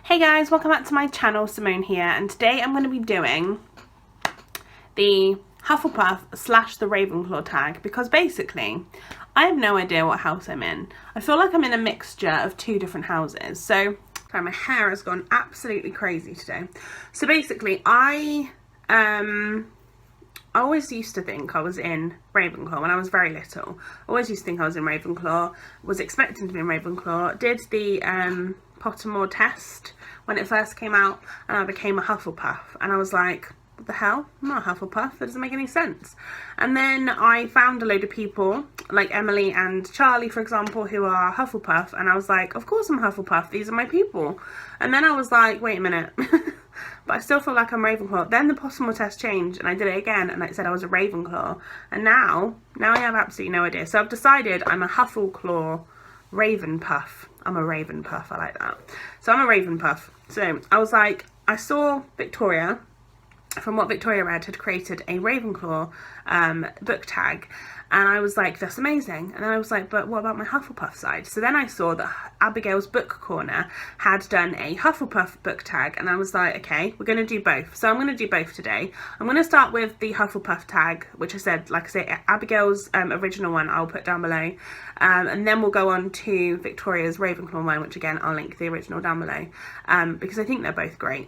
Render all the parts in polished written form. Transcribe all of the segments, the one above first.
Hey guys, welcome back to my channel, Simone here, and today I'm going to be doing the Hufflepuff / the Ravenclaw tag, because basically I have no idea what house I'm in. I feel like I'm in a mixture of two different houses. So, sorry, my hair has gone absolutely crazy today. So basically I always used to think I was in Ravenclaw when I was very little. I always used to think I was in Ravenclaw, was expecting to be in Ravenclaw, did the Pottermore test when it first came out, and I became a Hufflepuff, and I was like, what the hell, I'm not a Hufflepuff, that doesn't make any sense. And then I found a load of people like Emily and Charlie, for example, who are Hufflepuff, and I was like, of course I'm Hufflepuff, these are my people. And then I was like, wait a minute, but I still feel like I'm Ravenclaw. Then the Pottermore test changed and I did it again and it said I was a Ravenclaw, and now I have absolutely no idea. So I've decided I'm a Huffleclaw Ravenpuff. I'm a Ravenpuff, I like that. So I'm a Ravenpuff. So I was like, I saw Victoria, from what Victoria read, had created a Ravenclaw book tag, and I was like, that's amazing. And then I was like, but what about my Hufflepuff side? So then I saw that Abigail's Book Corner had done a Hufflepuff book tag, and I was like, okay, we're going to do both. So I'm going to do both today. I'm going to start with the Hufflepuff tag, which I said, like I say, Abigail's original one I'll put down below, and then we'll go on to Victoria's Ravenclaw one, which again I'll link the original down below, because I think they're both great.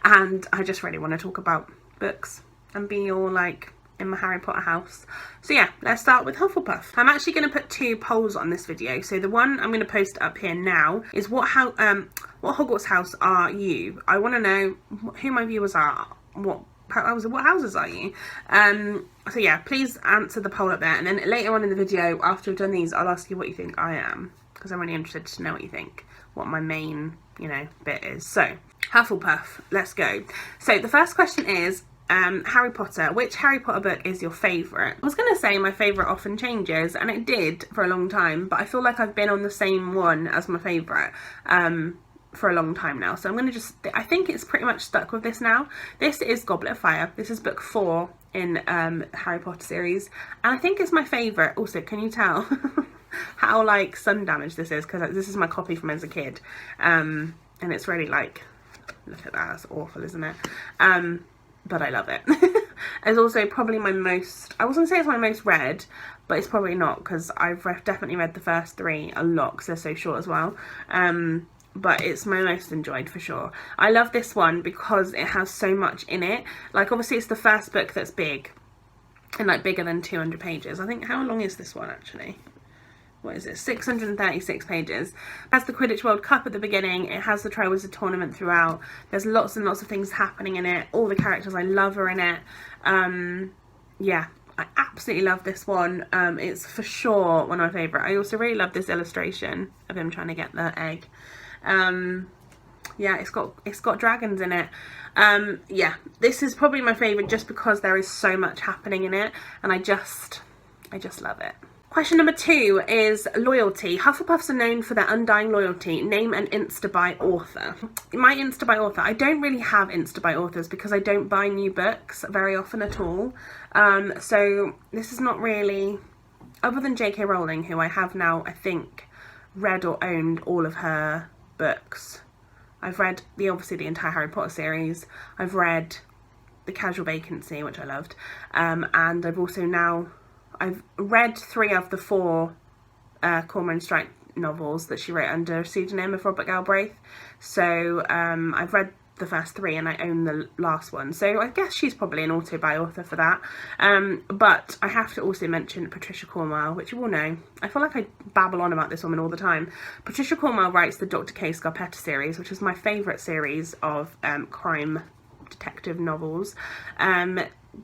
And I just really want to talk about books and be all like in my Harry Potter house. So yeah, let's start with Hufflepuff. I'm actually going to put two polls on this video. So the one I'm going to post up here now is what Hogwarts house are you? I want to know who my viewers are. What houses are you? So yeah, please answer the poll up there, and then later on in the video, after I've done these, I'll ask you what you think I am, because I'm really interested to know what you think, what my main, bit is. So Hufflepuff, let's go. So the first question is, Harry Potter. Which Harry Potter book is your favourite? I was going to say my favourite often changes, and it did for a long time, but I feel like I've been on the same one as my favourite for a long time now. So I'm going to I think it's pretty much stuck with this now. This is Goblet of Fire. This is book 4 in Harry Potter series, and I think it's my favourite. Also, can you tell how like sun damaged this is? Because this is my copy from as a kid, and it's really like, look at that, that's awful, isn't it? But I love it. It's also probably my most, I wasn't say it's my most read, but it's probably not, because I've definitely read the first 3 a lot, because they're so short as well. But it's my most enjoyed for sure. I love this one because it has so much in it. Like, obviously it's the first book that's big, and like bigger than 200 pages. I think, how long is this one actually? What is it? 636 pages. It has the Quidditch World Cup at the beginning. It has the Triwizard Tournament throughout. There's lots and lots of things happening in it. All the characters I love are in it. Yeah, I absolutely love this one. It's for sure one of my favourite. I also really love this illustration of him trying to get the egg. Yeah, it's got dragons in it. Yeah, this is probably my favourite just because there is so much happening in it, and I just love it. Question number 2 is loyalty. Hufflepuffs are known for their undying loyalty. Name an insta-buy author. My insta-buy author, I don't really have insta-buy authors because I don't buy new books very often at all. So this is not really, other than J.K. Rowling, who I have now, I think, read or owned all of her books. I've read obviously the entire Harry Potter series. I've read The Casual Vacancy, which I loved. And I've also I've read 3 of the 4 Cormoran Strike novels that she wrote under a pseudonym of Robert Galbraith. So I've read the first 3 and I own the last one. So I guess she's probably an auto-buy author for that. But I have to also mention Patricia Cornwell, which you all know. I feel like I babble on about this woman all the time. Patricia Cornwell writes the Dr. K. Scarpetta series, which is my favourite series of crime detective novels.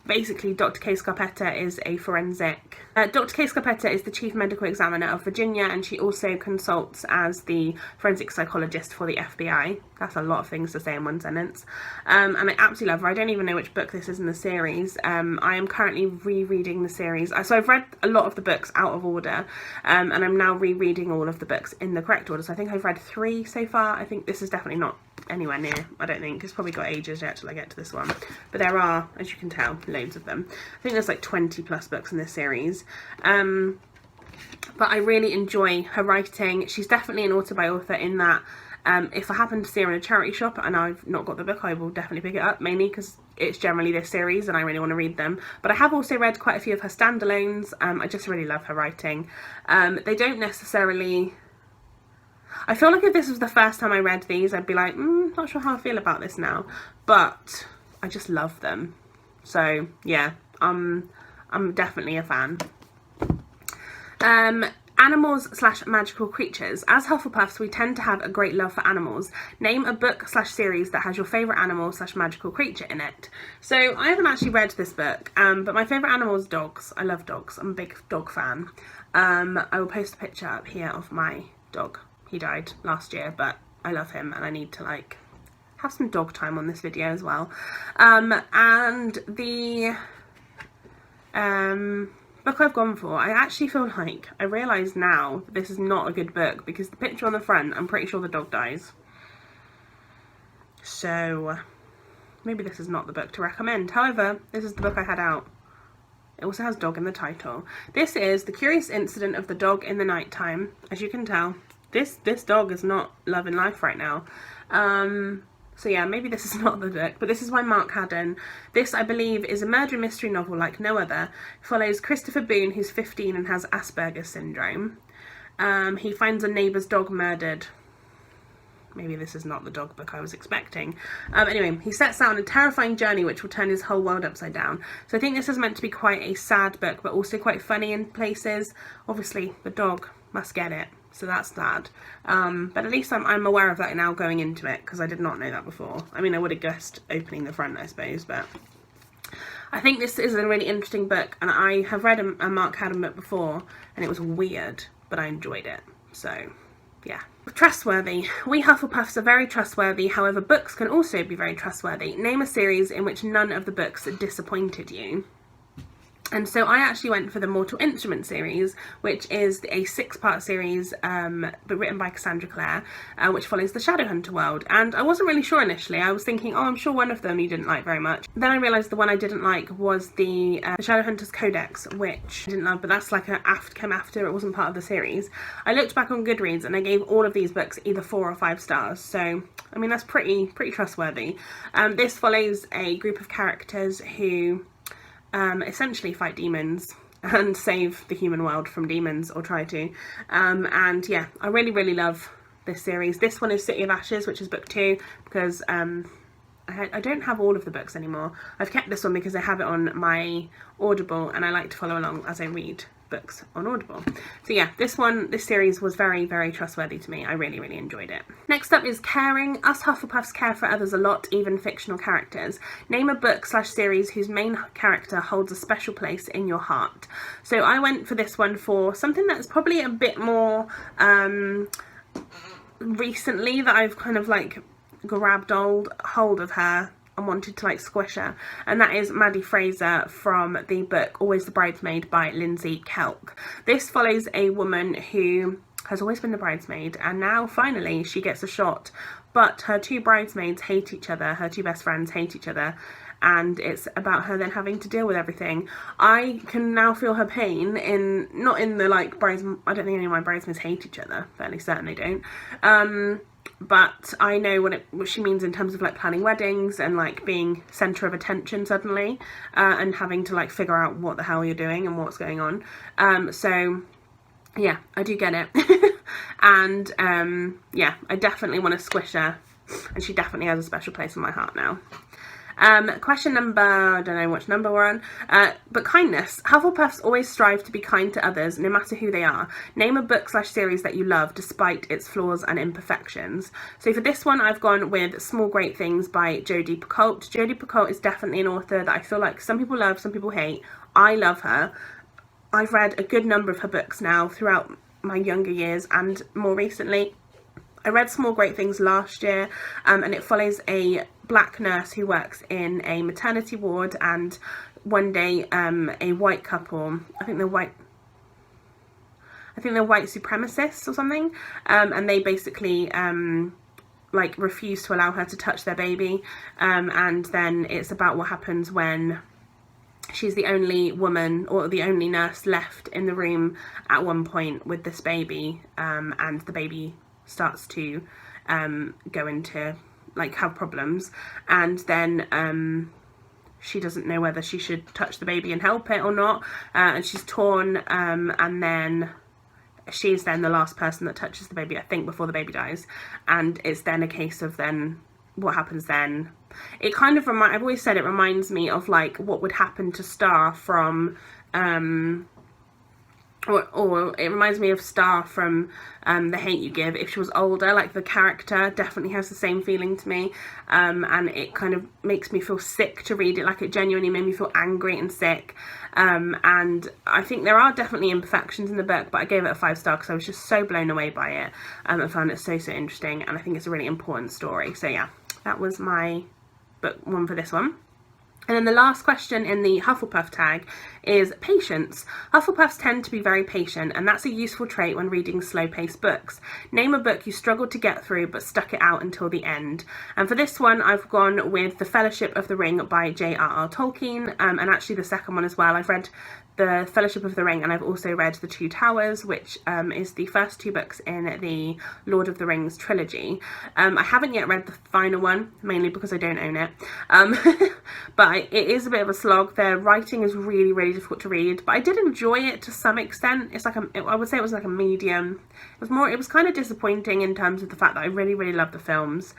Basically, Dr. K. Scarpetta is a forensic... Dr. K. Scarpetta is the Chief Medical Examiner of Virginia, and she also consults as the forensic psychologist for the FBI. That's a lot of things to say in one sentence. And I absolutely love her. I don't even know which book this is in the series. I am currently rereading the series. So I've read a lot of the books out of order, and I'm now rereading all of the books in the correct order. So I think I've read 3 so far. I think this is definitely not anywhere near, I don't think. It's probably got ages yet till I get to this one. But there are, as you can tell, loads of them. I think there's like 20 plus books in this series. But I really enjoy her writing. She's definitely an auto-buy author in that If I happen to see her in a charity shop and I've not got the book, I will definitely pick it up, mainly because it's generally this series and I really want to read them. But I have also read quite a few of her standalones. I just really love her writing. They don't necessarily... I feel like if this was the first time I read these, I'd be like, not sure how I feel about this now. But I just love them. So, yeah, I'm definitely a fan. Animals/magical creatures. As Hufflepuffs, we tend to have a great love for animals. Name a book/series that has your favourite animal/magical creature in it. So I haven't actually read this book, but my favourite animal is dogs. I love dogs. I'm a big dog fan. I will post a picture up here of my dog. He died last year, but I love him and I need to like have some dog time on this video as well. And the book I've gone for, I actually feel like I realise now that this is not a good book because the picture on the front, I'm pretty sure the dog dies. So maybe this is not the book to recommend. However, this is the book I had out. It also has dog in the title. This is The Curious Incident of the Dog in the Nighttime. As you can tell, this dog is not loving life right now. So yeah, maybe this is not the book, but this is by Mark Haddon. This, I believe, is a murder mystery novel like no other. It follows Christopher Boone, who's 15 and has Asperger's syndrome. He finds a neighbour's dog murdered. Maybe this is not the dog book I was expecting. Anyway, he sets out on a terrifying journey which will turn his whole world upside down. So I think this is meant to be quite a sad book, but also quite funny in places. Obviously, the dog must get it. So that's sad. But at least I'm aware of that now going into it, because I did not know that before. I mean, I would have guessed opening the front, I suppose, but I think this is a really interesting book, and I have read a Mark Haddon book before, and it was weird, but I enjoyed it. So, yeah. Trustworthy. We Hufflepuffs are very trustworthy, however, books can also be very trustworthy. Name a series in which none of the books disappointed you. And so I actually went for the Mortal Instrument series, which is a 6-part series but written by Cassandra Clare, which follows the Shadowhunter world. And I wasn't really sure initially. I was thinking, oh, I'm sure one of them you didn't like very much. Then I realised the one I didn't like was the Shadowhunters Codex, which I didn't love, but that's like came after, it wasn't part of the series. I looked back on Goodreads and I gave all of these books either 4 or 5 stars. So, I mean, that's pretty trustworthy. This follows a group of characters who essentially fight demons and save the human world from demons, or try to. And yeah, I really love this series. This one is City of Ashes, which is book 2, because I don't have all of the books anymore. I've kept this one because I have it on my Audible and I like to follow along as I read books on Audible. So yeah, this series was very trustworthy to me. I really enjoyed it. Next up is caring. Us Hufflepuffs care for others a lot, even fictional characters. Name a book/series whose main character holds a special place in your heart. So I went for this one for something that's probably a bit more recently, that I've kind of like grabbed hold of her and wanted to like squish her, and that is Maddie Fraser from the book Always the Bridesmaid by Lindsay Kelk. This follows a woman who has always been the bridesmaid, and now finally she gets a shot, but her 2 bridesmaids hate each other, her 2 best friends hate each other, and it's about her then having to deal with everything. I can now feel her pain not in the like I don't think any of my bridesmaids hate each other, fairly certain they don't. But I know what she means in terms of like planning weddings and like being centre of attention suddenly, and having to like figure out what the hell you're doing and what's going on. So yeah, I do get it. And yeah, I definitely want to squish her, and she definitely has a special place in my heart now. Question number, I don't know which number we're on, but kindness. Hufflepuffs always strive to be kind to others, no matter who they are. Name a book/series that you love, despite its flaws and imperfections. So for this one, I've gone with Small Great Things by Jodi Picoult. Jodi Picoult is definitely an author that I feel like some people love, some people hate. I love her. I've read a good number of her books now throughout my younger years and more recently. I read Small Great Things last year, and it follows a black nurse who works in a maternity ward, and one day a white couple, I think they're white supremacists or something, and they basically like refuse to allow her to touch their baby, and then it's about what happens when she's the only woman or the only nurse left in the room at one point with this baby, and the baby starts to go into, like, have problems, and then she doesn't know whether she should touch the baby and help it or not, and she's torn, and then she's then the last person that touches the baby, I think, before the baby dies, and it's then a case of then what happens then. It kind of I've always said it reminds me of, like, what would happen to Star from or it reminds me of Star from The Hate You Give if she was older. Like, the character definitely has the same feeling to me, and it kind of makes me feel sick to read it. Like, it genuinely made me feel angry and sick, and I think there are definitely imperfections in the book, but I gave it a 5-star because I was just so blown away by it, and found it so interesting, and I think it's a really important story. So yeah, that was my book one for this one. And then the last question in the Hufflepuff tag is patience. Hufflepuffs tend to be very patient, and that's a useful trait when reading slow-paced books. Name a book you struggled to get through but stuck it out until the end. And for this one, I've gone with The Fellowship of the Ring by J.R.R. Tolkien, and actually the second one as well. I've read The Fellowship of the Ring, and I've also read The Two Towers, which is the first 2 books in the Lord of the Rings trilogy. I haven't yet read the final one, mainly because I don't own it, but it is a bit of a slog. Their writing is really, really difficult to read, but I did enjoy it to some extent. It's like I would say it was like a medium. It was kind of disappointing in terms of the fact that I really, really loved the films.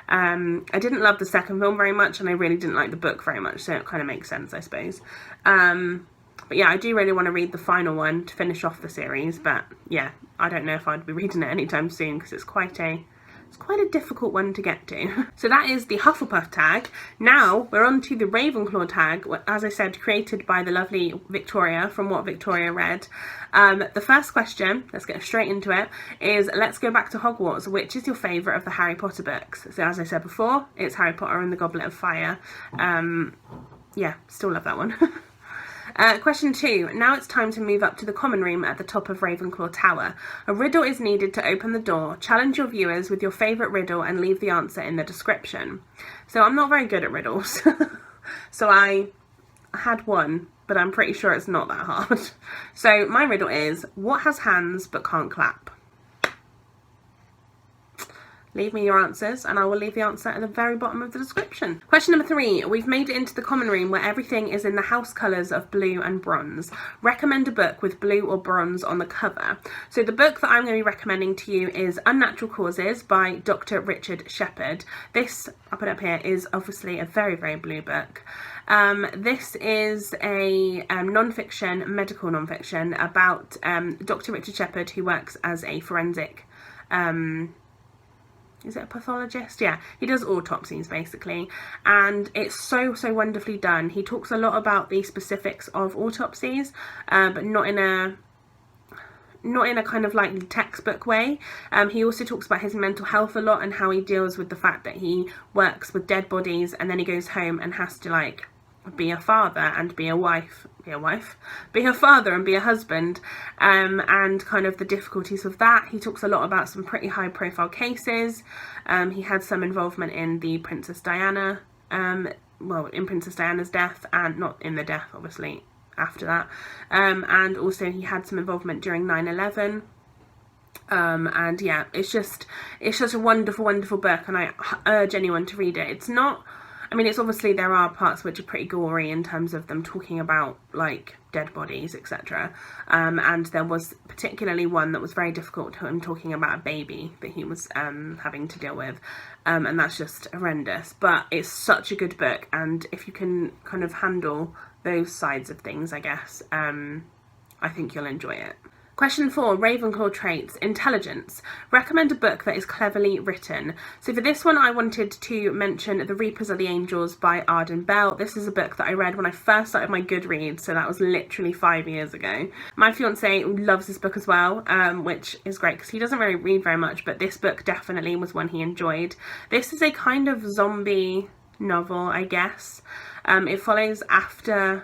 I didn't love the second film very much, and I really didn't like the book very much, so it kind of makes sense, I suppose. But yeah, I do really want to read the final one to finish off the series, but yeah, I don't know if I'd be reading it anytime soon because it's quite a difficult one to get to. So that is the Hufflepuff tag. Now we're on to the Ravenclaw tag, as I said, created by the lovely Victoria, from what Victoria read. The first question, let's get straight into it, is let's go back to Hogwarts. Which is your favourite of the Harry Potter books? So as I said before, it's Harry Potter and the Goblet of Fire. Yeah, still love that one. Question 2. Now it's time to move up to the common room at the top of Ravenclaw Tower. A riddle is needed to open the door. Challenge your viewers with your favourite riddle and leave the answer in the description. So I'm not very good at riddles. So I had one, but I'm pretty sure it's not that hard. So my riddle is, what has hands but can't clap? Leave me your answers and I will leave the answer at the very bottom of the description. Question number 3. We've made it into the common room where everything is in the house colours of blue and bronze. Recommend a book with blue or bronze on the cover. So the book that I'm going to be recommending to you is Unnatural Causes by Dr. Richard Shepherd. This, I'll put up here, is obviously a very, very blue book. This is a non-fiction, medical non-fiction about Dr. Richard Shepherd, who works as a forensic is it a pathologist? Yeah, he does autopsies basically, and it's so wonderfully done. He talks a lot about the specifics of autopsies, but not in a kind of like textbook way. He also talks about his mental health a lot and how he deals with the fact that he works with dead bodies and then he goes home and has to like be a father and be a father and be a husband, and kind of the difficulties of that. He talks a lot about some pretty high profile cases. He had some involvement in the Princess Diana, in Princess Diana's death, and not in the death obviously after that, and also he had some involvement during 9/11. And yeah, it's just a wonderful book, and I urge anyone to read it. It's not, I mean, it's obviously, there are parts which are pretty gory in terms of them talking about like dead bodies, etc. And there was particularly one that was very difficult to him, talking about a baby that he was having to deal with, and that's just horrendous. But it's such a good book, and if you can kind of handle those sides of things, I guess, I think you'll enjoy it. Question 4, Ravenclaw Traits, Intelligence. Recommend a book that is cleverly written. So for this one, I wanted to mention The Reapers of the Angels by Arden Bell. This is a book that I read when I first started my Goodreads, so that was literally 5 years ago. My fiance loves this book as well, which is great because he doesn't really read very much, but this book definitely was one he enjoyed. This is a kind of zombie novel, I guess. It follows after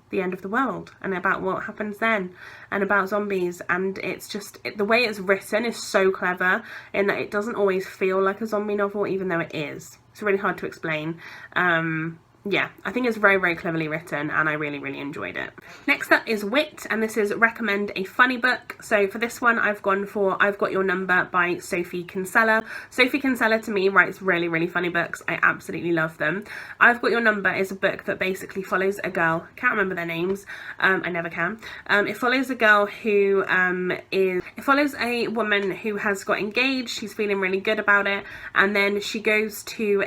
the end of the world and about what happens then, and about zombies, and it's just, the way it's written is so clever in that it doesn't always feel like a zombie novel, even though it is. It's really hard to explain, yeah, I think it's very, very cleverly written, and I really, really enjoyed it. Next up is Wit, and this is recommend a funny book. So for this one, I've gone for I've Got Your Number by Sophie Kinsella. Sophie Kinsella, to me, writes really, really funny books. I absolutely love them. I've Got Your Number is a book that basically follows a girl, can't remember their names, I never can. It follows a girl who it follows a woman who has got engaged. She's feeling really good about it, and then she goes to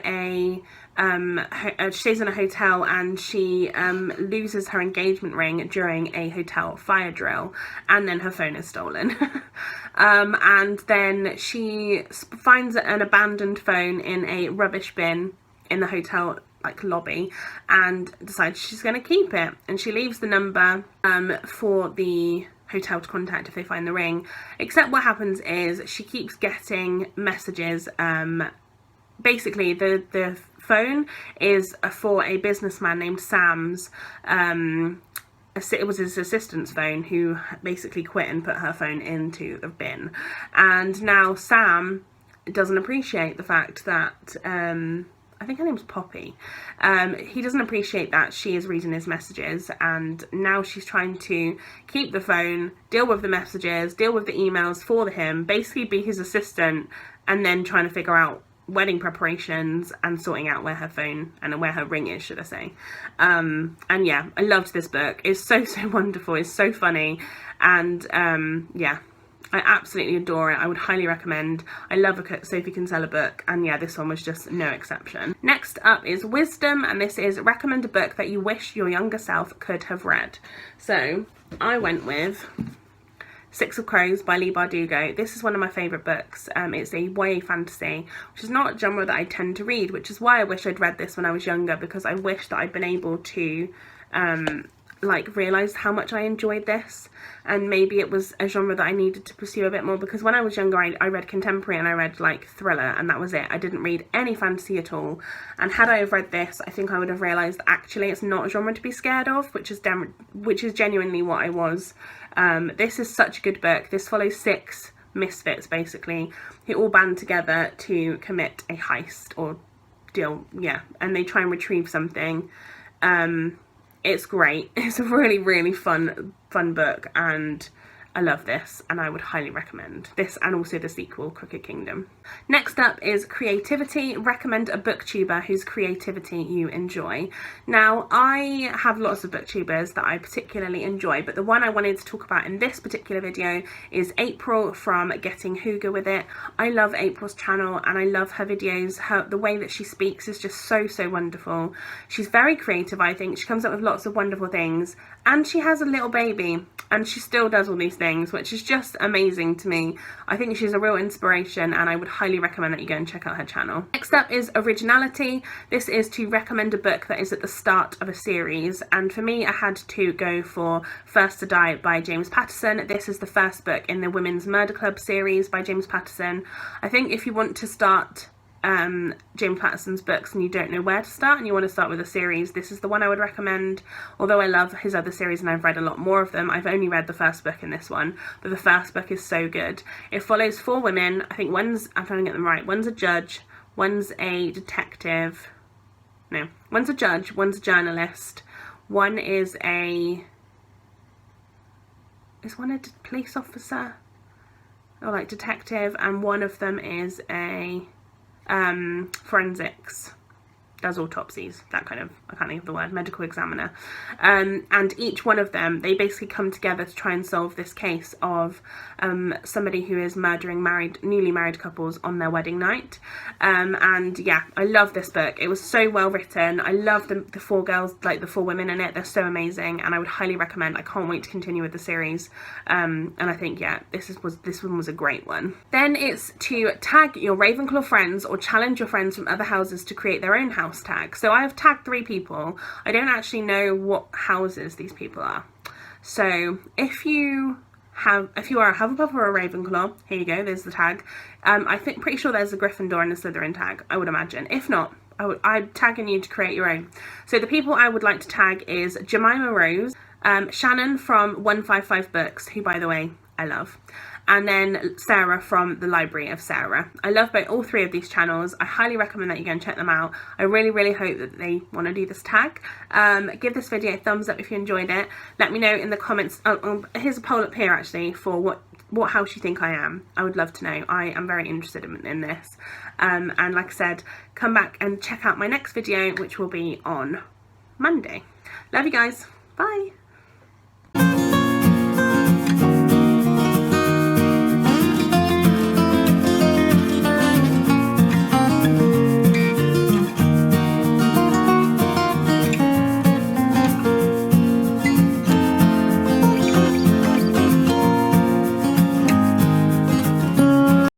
she stays in a hotel, and she loses her engagement ring during a hotel fire drill, and then her phone is stolen. And then she finds an abandoned phone in a rubbish bin in the hotel lobby, and decides she's going to keep it, and she leaves the number for the hotel to contact if they find the ring. Except what happens is she keeps getting messages. Basically the phone is for a businessman named Sam's. It was his assistant's phone, who basically quit and put her phone into the bin, and now Sam doesn't appreciate the fact that I think her name's Poppy. He doesn't appreciate that she is reading his messages, and now she's trying to keep the phone, deal with the messages, deal with the emails for him, basically be his assistant, and then trying to figure out wedding preparations and sorting out where her phone and where her ring is, should I say. And yeah, I loved this book. It's so, so wonderful. It's so funny, and yeah, I absolutely adore it. I would highly recommend. I love a Sophie Kinsella book, and yeah, this one was just no exception. Next up is Wisdom, and this is recommend a book that you wish your younger self could have read. So I went with Six of Crows by Leigh Bardugo. This is one of my favourite books. It's a YA fantasy, which is not a genre that I tend to read, which is why I wish I'd read this when I was younger, because I wish that I'd been able to realise how much I enjoyed this, and maybe it was a genre that I needed to pursue a bit more, because when I was younger I read contemporary and I read thriller, and that was it. I didn't read any fantasy at all, and had I have read this, I think I would have realised actually it's not a genre to be scared of, which is genuinely what I was. This is such a good book. This follows 6 misfits basically, who all band together to commit a heist or deal, yeah, and they try and retrieve something. It's great. It's a really, really fun book, and I love this, and I would highly recommend this, and also the sequel, Crooked Kingdom. Next up is Creativity. Recommend a booktuber whose creativity you enjoy. Now, I have lots of booktubers that I particularly enjoy, but the one I wanted to talk about in this particular video is April from Getting Hygge With It. I love April's channel, and I love her videos. The way that she speaks is just so, so wonderful. She's very creative, I think. She comes up with lots of wonderful things, and she has a little baby, and she still does all these things, which is just amazing to me. I think she's a real inspiration, and I would highly recommend that you go and check out her channel. Next up is Originality. This is to recommend a book that is at the start of a series, and for me I had to go for First to Die by James Patterson. This is the first book in the Women's Murder Club series by James Patterson. I think if you want to start James Patterson's books and you don't know where to start, and you want to start with a series, this is the one I would recommend. Although I love his other series and I've read a lot more of them, I've only read the first book in this one, but the first book is so good. It follows 4 women. I think one's, I'm trying to get them right, one's a judge, one's a detective, no, one's a judge, one's a journalist, one is one a police officer or detective, and one of them is a forensics, does autopsies, that kind of, I can't think of the word, medical examiner, and each one of them, they basically come together to try and solve this case of somebody who is murdering newly married couples on their wedding night. And yeah, I love this book. It was so well written. I love the 4 girls, the 4 women in it. They're so amazing, and I would highly recommend. I can't wait to continue with the series, and I think, yeah, this one was a great one. Then it's to tag your Ravenclaw friends or challenge your friends from other houses to create their own house tag. So I have tagged 3 people. I don't actually know what houses these people are. So if you are a Hufflepuff or a Ravenclaw, here you go, there's the tag. Pretty sure there's a Gryffindor and a Slytherin tag, I would imagine. If not, I'm tagging you to create your own. So the people I would like to tag is Jemima Rose, Shannon from 155 Books, who, by the way, I love, and then Sarah from the Library of Sarah. I love all three of these channels. I highly recommend that you go and check them out. I really hope that they want to do this tag. Give this video a thumbs up if you enjoyed it. Let me know in the comments. Here's a poll up here actually for what house you think I am. I would love to know. I am very interested in this. And like I said, come back and check out my next video, which will be on Monday. Love you guys. Bye.